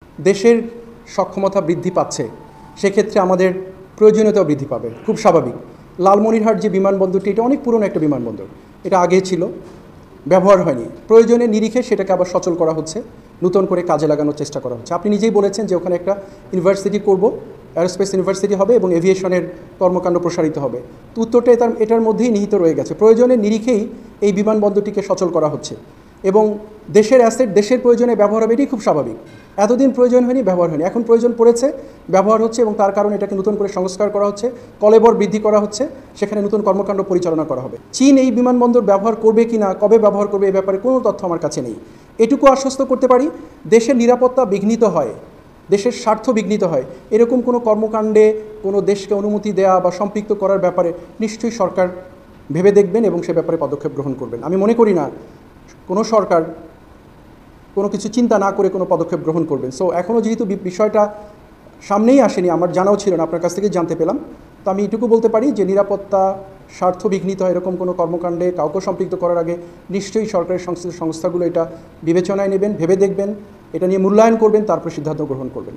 দেশের সক্ষমতা বৃদ্ধি পাচ্ছে, সেক্ষেত্রে আমাদের প্রয়োজনীয়তাও বৃদ্ধি পাবে, খুব স্বাভাবিক। লালমনিরহাট যে বিমানবন্দরটি, এটা অনেক পুরনো একটা বিমানবন্দর, এটা আগে ছিল, ব্যবহার হয়নি। প্রয়োজনের নিরিখে সেটাকে আবার সচল করা হচ্ছে, নতুন করে কাজে লাগানোর চেষ্টা করা হচ্ছে। আপনি নিজেই বলেছেন যে ওখানে একটা ইউনিভার্সিটি করব, অ্যারোস্পেস ইউনিভার্সিটি হবে এবং এভিয়েশনের কর্মকাণ্ড প্রসারিত হবে। তো উত্তরটা এটার মধ্যেই নিহিত রয়ে গেছে। প্রয়োজনের নিরিখেই এই বিমানবন্দরটিকে সচল করা হচ্ছে এবং দেশের অ্যাসেট দেশের প্রয়োজনে ব্যবহার হবে, এটাই খুব স্বাভাবিক। এতদিন প্রয়োজন হয়নি, ব্যবহার হয়নি, এখন প্রয়োজন পড়েছে, ব্যবহার হচ্ছে এবং তার কারণে এটাকে নতুন করে সংস্কার করা হচ্ছে, কলেবর বৃদ্ধি করা হচ্ছে, সেখানে নতুন কর্মকাণ্ড পরিচালনা করা হবে। চীন এই বিমানবন্দর ব্যবহার করবে কি না, কবে ব্যবহার করবে, এ ব্যাপারে কোনো তথ্য আমার কাছে নেই। এটুকু আশ্বস্ত করতে পারি, দেশের নিরাপত্তা বিঘ্নিত হয়, দেশের স্বার্থ বিঘ্নিত হয়, এরকম কোনো কর্মকাণ্ডে কোনো দেশকে অনুমতি দেওয়া বা সম্পৃক্ত করার ব্যাপারে নিশ্চয়ই সরকার ভেবে দেখবেন এবং সে ব্যাপারে পদক্ষেপ গ্রহণ করবেন। আমি মনে করি না কোনো সরকার কোনো কিছু চিন্তা না করে কোনো পদক্ষেপ গ্রহণ করবেন। সো এখনও যেহেতু বিষয়টা সামনেই আসেনি, আমার জানাও ছিল না, আপনার কাছ থেকেই জানতে পেলাম, তো আমি এটুকু বলতে পারি যে নিরাপত্তা স্বার্থ বিঘ্নিত হয় এরকম কোনো কর্মকাণ্ডে কাউকে সম্পৃক্ত করার আগে নিশ্চয়ই সরকারের সংশ্লিষ্ট সংস্থাগুলো এটা বিবেচনায় নেবেন, ভেবে দেখবেন, এটা নিয়ে মূল্যায়ন করবেন, তারপর সিদ্ধান্ত গ্রহণ করবেন।